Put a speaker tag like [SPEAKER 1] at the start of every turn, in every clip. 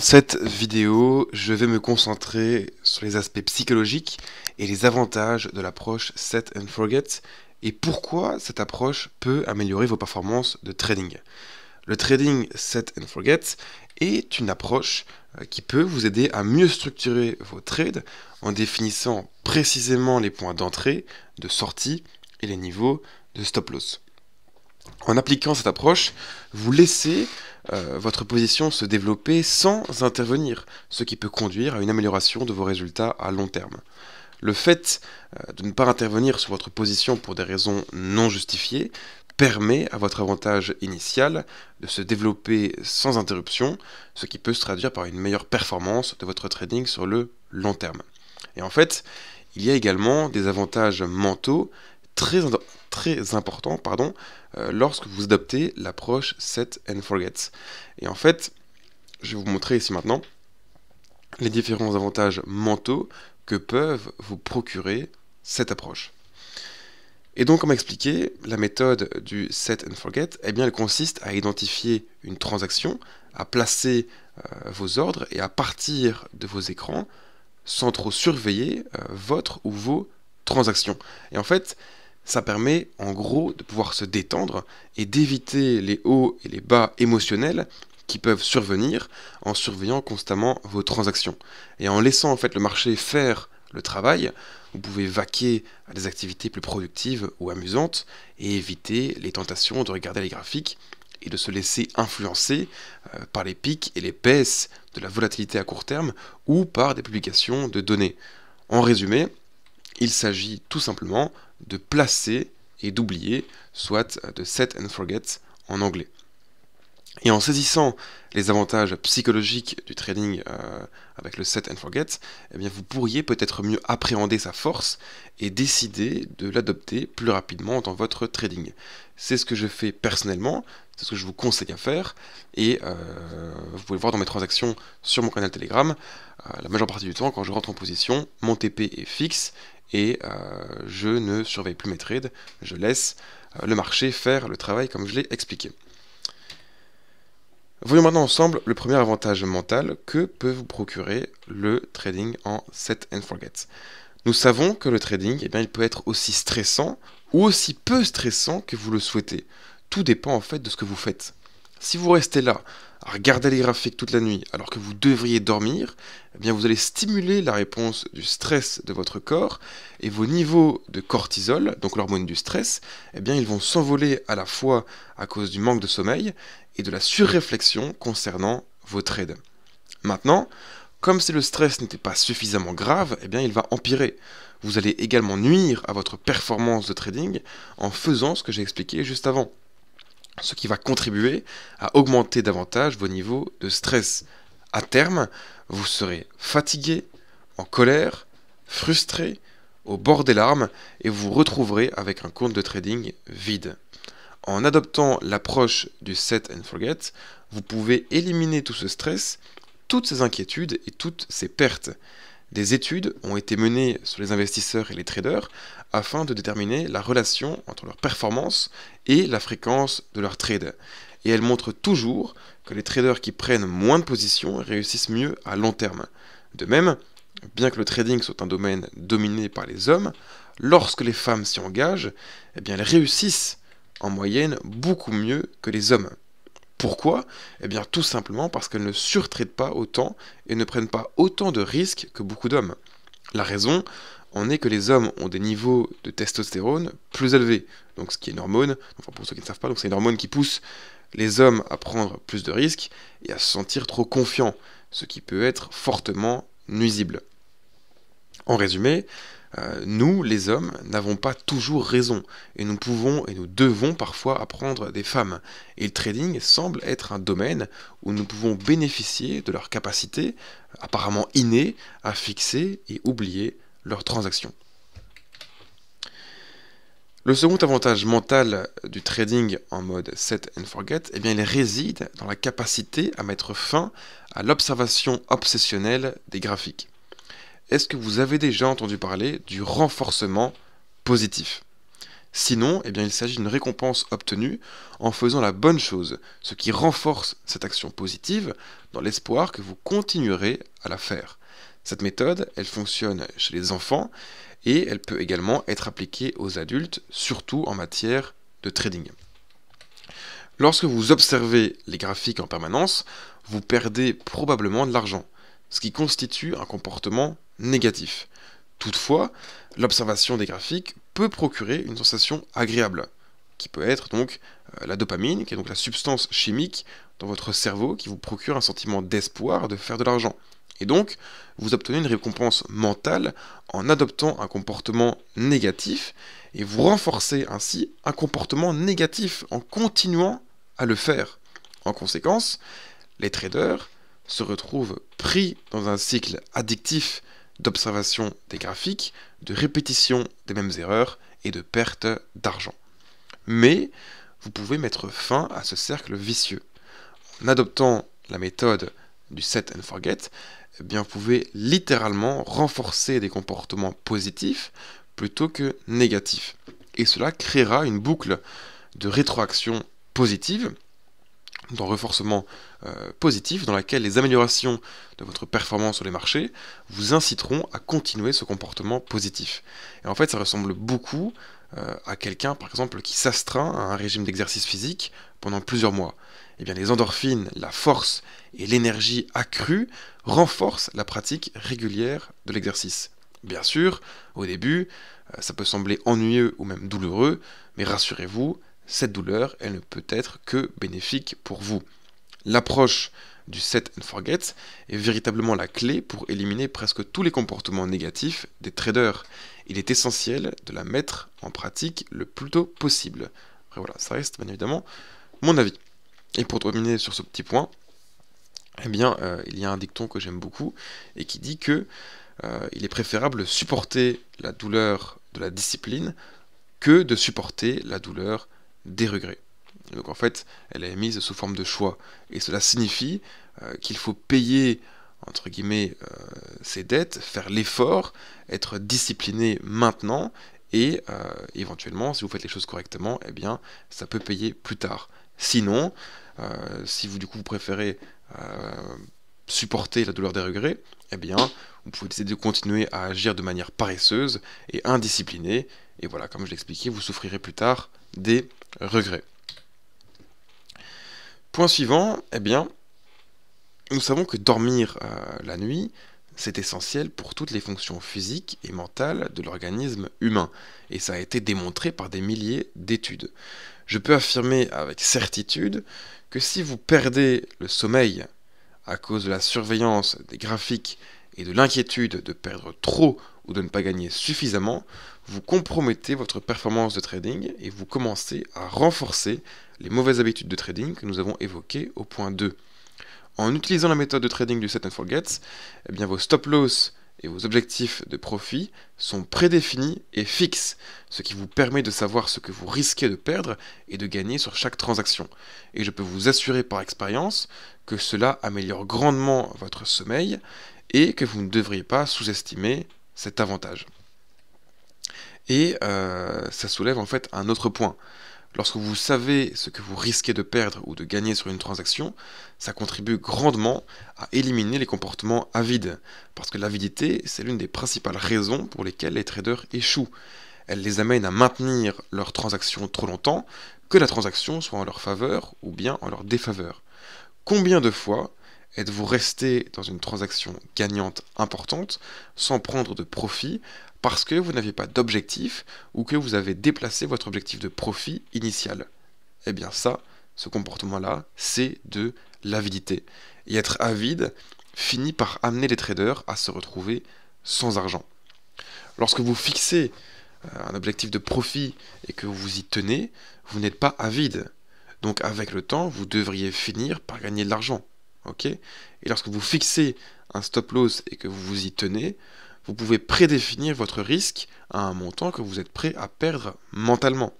[SPEAKER 1] cette vidéo, je vais me concentrer sur les aspects psychologiques et les avantages de l'approche Set and Forget et pourquoi cette approche peut améliorer vos performances de trading. Le trading Set and Forget est une approche qui peut vous aider à mieux structurer vos trades en définissant précisément les points d'entrée, de sortie et les niveaux de stop loss. En appliquant cette approche, vous laissez votre position se développer sans intervenir, ce qui peut conduire à une amélioration de vos résultats à long terme. Le fait de ne pas intervenir sur votre position pour des raisons non justifiées permet à votre avantage initial de se développer sans interruption, ce qui peut se traduire par une meilleure performance de votre trading sur le long terme. Et en fait, il y a également des avantages mentaux très importants lorsque vous adoptez l'approche Set and Forget. Et en fait, je vais vous montrer ici maintenant les différents avantages mentaux que peuvent vous procurer cette approche. Et donc, comme expliqué, la méthode du Set and Forget, eh bien, elle consiste à identifier une transaction, à placer vos ordres et à partir de vos écrans sans trop surveiller votre ou vos transactions. Et en fait, ça permet en gros de pouvoir se détendre et d'éviter les hauts et les bas émotionnels qui peuvent survenir en surveillant constamment vos transactions. Et en laissant en fait le marché faire le travail, vous pouvez vaquer à des activités plus productives ou amusantes et éviter les tentations de regarder les graphiques et de se laisser influencer par les pics et les baisses de la volatilité à court terme ou par des publications de données. En résumé, il s'agit tout simplement de placer et d'oublier, soit de set and forget en anglais. Et en saisissant les avantages psychologiques du trading avec le set and forget, eh bien vous pourriez peut-être mieux appréhender sa force et décider de l'adopter plus rapidement dans votre trading. C'est ce que je fais personnellement, c'est ce que je vous conseille à faire, et vous pouvez le voir dans mes transactions sur mon canal Telegram. La majeure partie du temps, quand je rentre en position, mon TP est fixe, et je ne surveille plus mes trades, je laisse le marché faire le travail comme je l'ai expliqué. Voyons maintenant ensemble le premier avantage mental que peut vous procurer le trading en Set and Forget. Nous savons que le trading, eh bien, il peut être aussi stressant ou aussi peu stressant que vous le souhaitez. Tout dépend en fait de ce que vous faites. Si vous restez là à regarder les graphiques toute la nuit alors que vous devriez dormir, eh bien vous allez stimuler la réponse du stress de votre corps et vos niveaux de cortisol, donc l'hormone du stress, eh bien ils vont s'envoler à la fois à cause du manque de sommeil et de la surréflexion concernant vos trades. Maintenant, comme si le stress n'était pas suffisamment grave, eh bien il va empirer. Vous allez également nuire à votre performance de trading en faisant ce que j'ai expliqué juste avant, ce qui va contribuer à augmenter davantage vos niveaux de stress. À terme, vous serez fatigué, en colère, frustré, au bord des larmes et vous vous retrouverez avec un compte de trading vide. En adoptant l'approche du Set and Forget, vous pouvez éliminer tout ce stress, toutes ces inquiétudes et toutes ces pertes. Des études ont été menées sur les investisseurs et les traders afin de déterminer la relation entre leur performance et la fréquence de leurs trades. Et elles montrent toujours que les traders qui prennent moins de positions réussissent mieux à long terme. De même, bien que le trading soit un domaine dominé par les hommes, lorsque les femmes s'y engagent, eh bien elles réussissent en moyenne beaucoup mieux que les hommes. Pourquoi ? Eh bien tout simplement parce qu'elles ne surtradent pas autant et ne prennent pas autant de risques que beaucoup d'hommes. La raison en est que les hommes ont des niveaux de testostérone plus élevés, donc ce qui est une hormone, enfin pour ceux qui ne savent pas, donc c'est une hormone qui pousse les hommes à prendre plus de risques et à se sentir trop confiants, ce qui peut être fortement nuisible. En résumé, nous, les hommes, n'avons pas toujours raison, et nous pouvons et nous devons parfois apprendre des femmes. Et le trading semble être un domaine où nous pouvons bénéficier de leur capacité, apparemment innée, à fixer et oublier leurs transactions. Le second avantage mental du trading en mode Set and Forget, eh bien, il réside dans la capacité à mettre fin à l'observation obsessionnelle des graphiques. Est-ce que vous avez déjà entendu parler du renforcement positif ? Sinon, eh bien, il s'agit d'une récompense obtenue en faisant la bonne chose, ce qui renforce cette action positive dans l'espoir que vous continuerez à la faire. Cette méthode, elle fonctionne chez les enfants et elle peut également être appliquée aux adultes, surtout en matière de trading. Lorsque vous observez les graphiques en permanence, vous perdez probablement de l'argent, ce qui constitue un comportement négatif. Toutefois, l'observation des graphiques peut procurer une sensation agréable, qui peut être donc la dopamine, qui est donc la substance chimique dans votre cerveau qui vous procure un sentiment d'espoir de faire de l'argent. Et donc, vous obtenez une récompense mentale en adoptant un comportement négatif et vous renforcez ainsi un comportement négatif en continuant à le faire. En conséquence, les traders se retrouvent pris dans un cycle addictif d'observation des graphiques, de répétition des mêmes erreurs et de perte d'argent. Mais vous pouvez mettre fin à ce cercle vicieux. En adoptant la méthode du set and forget, eh bien, vous pouvez littéralement renforcer des comportements positifs plutôt que négatifs. Et cela créera une boucle de rétroaction positive, d'un renforcement positif, dans laquelle les améliorations de votre performance sur les marchés vous inciteront à continuer ce comportement positif. Et en fait, ça ressemble beaucoup à quelqu'un, par exemple, qui s'astreint à un régime d'exercice physique pendant plusieurs mois. Eh bien, les endorphines, la force et l'énergie accrue renforcent la pratique régulière de l'exercice. Bien sûr, au début, ça peut sembler ennuyeux ou même douloureux, mais rassurez-vous, cette douleur, elle ne peut être que bénéfique pour vous. L'approche du set and forget est véritablement la clé pour éliminer presque tous les comportements négatifs des traders. Il est essentiel de la mettre en pratique le plus tôt possible. Après voilà, ça reste bien évidemment mon avis. Et pour terminer sur ce petit point, eh bien, il y a un dicton que j'aime beaucoup et qui dit que il est préférable de supporter la douleur de la discipline que de supporter la douleur des regrets. Donc en fait, elle est mise sous forme de choix. Et cela signifie qu'il faut payer, entre guillemets, ses dettes, faire l'effort, être discipliné maintenant, et éventuellement, si vous faites les choses correctement, eh bien, ça peut payer plus tard. Sinon, si vous du coup vous préférez supporter la douleur des regrets, eh bien, vous pouvez décider de continuer à agir de manière paresseuse et indisciplinée, et voilà, comme je l'expliquais, vous souffrirez plus tard des regrets. Point suivant, eh bien, nous savons que dormir la nuit, c'est essentiel pour toutes les fonctions physiques et mentales de l'organisme humain, et ça a été démontré par des milliers d'études. Je peux affirmer avec certitude que si vous perdez le sommeil à cause de la surveillance des graphiques et de l'inquiétude de perdre trop ou de ne pas gagner suffisamment, vous compromettez votre performance de trading et vous commencez à renforcer les mauvaises habitudes de trading que nous avons évoquées au point 2. En utilisant la méthode de trading du set and forget, eh bien vos stop loss et vos objectifs de profit sont prédéfinis et fixes, ce qui vous permet de savoir ce que vous risquez de perdre et de gagner sur chaque transaction. Et je peux vous assurer par expérience que cela améliore grandement votre sommeil et que vous ne devriez pas sous-estimer cet avantage. Et ça soulève en fait un autre point. Lorsque vous savez ce que vous risquez de perdre ou de gagner sur une transaction, ça contribue grandement à éliminer les comportements avides. Parce que l'avidité, c'est l'une des principales raisons pour lesquelles les traders échouent. Elle les amène à maintenir leur transaction trop longtemps, que la transaction soit en leur faveur ou bien en leur défaveur. Combien de fois êtes-vous resté dans une transaction gagnante importante sans prendre de profit parce que vous n'aviez pas d'objectif ou que vous avez déplacé votre objectif de profit initial? Eh bien ça, ce comportement-là, c'est de l'avidité. Et être avide finit par amener les traders à se retrouver sans argent. Lorsque vous fixez un objectif de profit et que vous y tenez, vous n'êtes pas avide. Donc avec le temps, vous devriez finir par gagner de l'argent. Okay, et lorsque vous fixez un stop loss et que vous vous y tenez, vous pouvez prédéfinir votre risque à un montant que vous êtes prêt à perdre mentalement.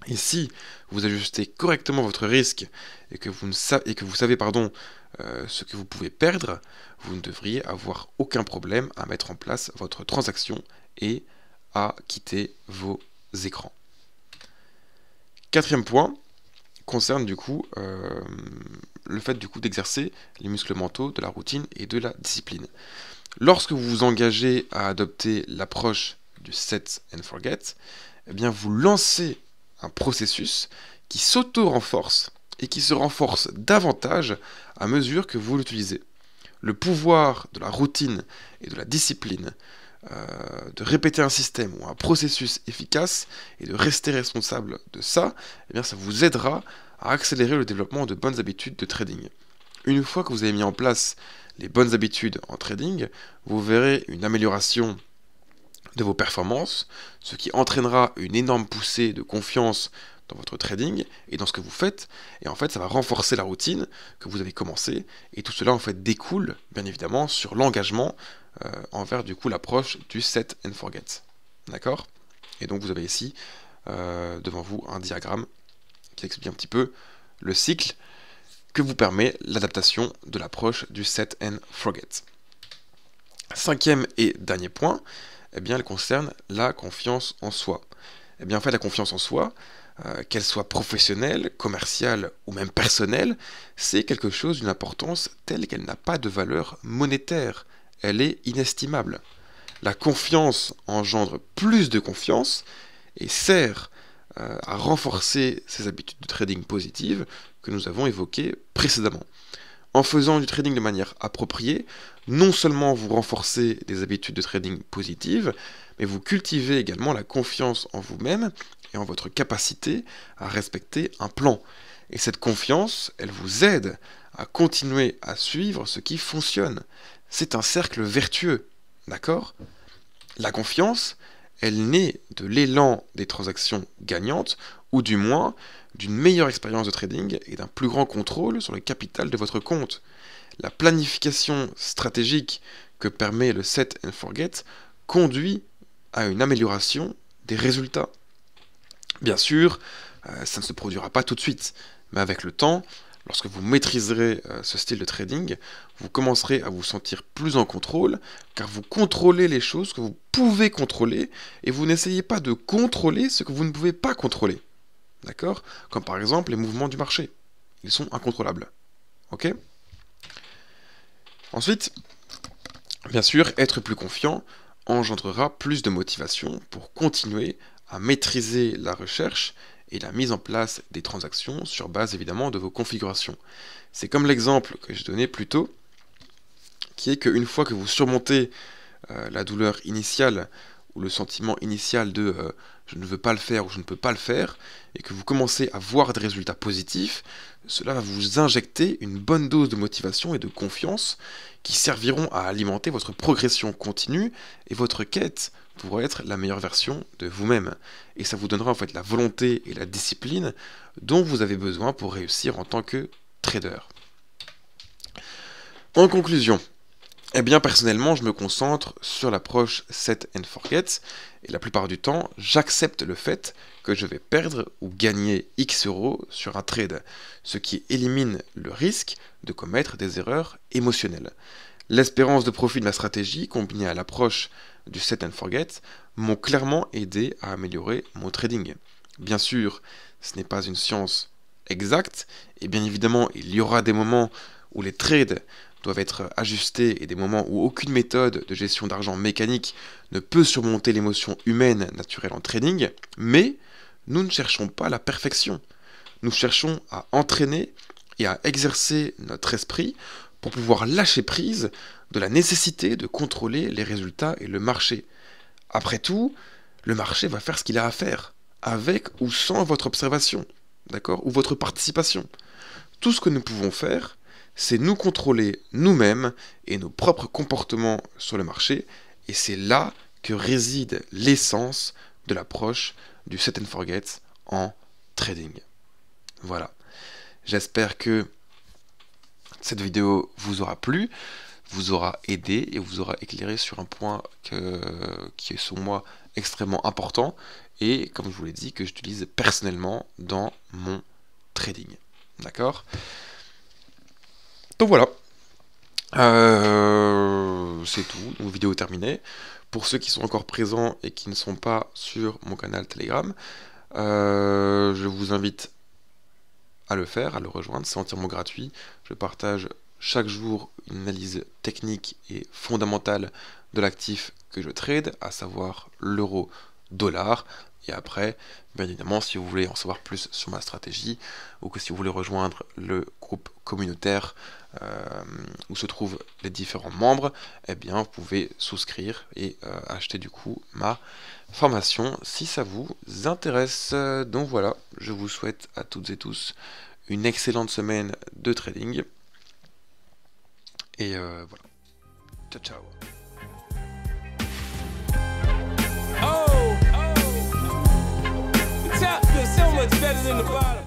[SPEAKER 1] Et si vous ajustez correctement votre risque et que vous savez ce que vous pouvez perdre, vous ne devriez avoir aucun problème à mettre en place votre transaction et à quitter vos écrans. Quatrième point concerne du coup le fait du coup d'exercer les muscles mentaux, de la routine et de la discipline. Lorsque vous vous engagez à adopter l'approche du set and forget, eh bien vous lancez un processus qui s'auto-renforce et qui se renforce davantage à mesure que vous l'utilisez. Le pouvoir de la routine et de la discipline, de répéter un système ou un processus efficace et de rester responsable de ça, eh bien ça vous aidera à accélérer le développement de bonnes habitudes de trading. Une fois que vous avez mis en place les bonnes habitudes en trading, vous verrez une amélioration de vos performances, ce qui entraînera une énorme poussée de confiance dans votre trading et dans ce que vous faites, et en fait ça va renforcer la routine que vous avez commencé, et tout cela en fait découle bien évidemment sur l'engagement envers du coup l'approche du set and forget. D'accord? Et donc vous avez ici devant vous un diagramme qui explique un petit peu le cycle que vous permet l'adaptation de l'approche du set and forget. Cinquième et dernier point, eh bien, elle concerne la confiance en soi. Eh bien, en fait, la confiance en soi, qu'elle soit professionnelle, commerciale ou même personnelle, c'est quelque chose d'une importance telle qu'elle n'a pas de valeur monétaire. Elle est inestimable. La confiance engendre plus de confiance et sert à renforcer ces habitudes de trading positives que nous avons évoquées précédemment. En faisant du trading de manière appropriée, non seulement vous renforcez des habitudes de trading positives, mais vous cultivez également la confiance en vous-même et en votre capacité à respecter un plan. Et cette confiance, elle vous aide à continuer à suivre ce qui fonctionne. C'est un cercle vertueux, d'accord? La confiance, elle naît de l'élan des transactions gagnantes, ou du moins d'une meilleure expérience de trading et d'un plus grand contrôle sur le capital de votre compte. La planification stratégique que permet le set and forget conduit à une amélioration des résultats. Bien sûr, ça ne se produira pas tout de suite, mais avec le temps, lorsque vous maîtriserez ce style de trading, vous commencerez à vous sentir plus en contrôle, car vous contrôlez les choses que vous pouvez contrôler, et vous n'essayez pas de contrôler ce que vous ne pouvez pas contrôler. D'accord? Comme par exemple les mouvements du marché. Ils sont incontrôlables. Ok? Ensuite, bien sûr, être plus confiant engendrera plus de motivation pour continuer à maîtriser la recherche et la mise en place des transactions sur base évidemment de vos configurations. C'est comme l'exemple que j'ai donné plus tôt, qui est qu'une fois que vous surmontez la douleur initiale ou le sentiment initial de je ne veux pas le faire ou je ne peux pas le faire, et que vous commencez à voir des résultats positifs, cela va vous injecter une bonne dose de motivation et de confiance qui serviront à alimenter votre progression continue et votre quête pour être la meilleure version de vous-même. Et ça vous donnera en fait la volonté et la discipline dont vous avez besoin pour réussir en tant que trader. En conclusion, eh bien, personnellement, je me concentre sur l'approche set and forget, et la plupart du temps, j'accepte le fait que je vais perdre ou gagner X euros sur un trade, ce qui élimine le risque de commettre des erreurs émotionnelles. L'espérance de profit de ma stratégie, combinée à l'approche du set and forget, m'ont clairement aidé à améliorer mon trading. Bien sûr, ce n'est pas une science exacte, et bien évidemment, il y aura des moments où les trades doivent être ajustés et des moments où aucune méthode de gestion d'argent mécanique ne peut surmonter l'émotion humaine naturelle en trading, mais nous ne cherchons pas la perfection. Nous cherchons à entraîner et à exercer notre esprit pour pouvoir lâcher prise de la nécessité de contrôler les résultats et le marché. Après tout, le marché va faire ce qu'il a à faire, avec ou sans votre observation, d'accord, ou votre participation. Tout ce que nous pouvons faire, c'est nous contrôler nous-mêmes et nos propres comportements sur le marché, et c'est là que réside l'essence de l'approche du set and forget en trading. Voilà. J'espère que cette vidéo vous aura plu, vous aura aidé et vous aura éclairé sur un point qui est selon moi extrêmement important et, comme je vous l'ai dit, que j'utilise personnellement dans mon trading. D'accord ? Donc voilà, c'est tout, donc vidéo terminée. Pour ceux qui sont encore présents et qui ne sont pas sur mon canal Telegram, Je vous invite à le faire, à le rejoindre, c'est entièrement gratuit. Je partage chaque jour une analyse technique et fondamentale de l'actif que je trade, à savoir l'euro-dollar. Et après, bien évidemment, si vous voulez en savoir plus sur ma stratégie, ou que si vous voulez rejoindre le groupe communautaire où se trouvent les différents membres, eh bien, vous pouvez souscrire et acheter du coup ma formation si ça vous intéresse. Donc voilà, je vous souhaite à toutes et tous une excellente semaine de trading. Et voilà. Ciao, ciao.
[SPEAKER 2] Oh, the top feels so much better than the bottom.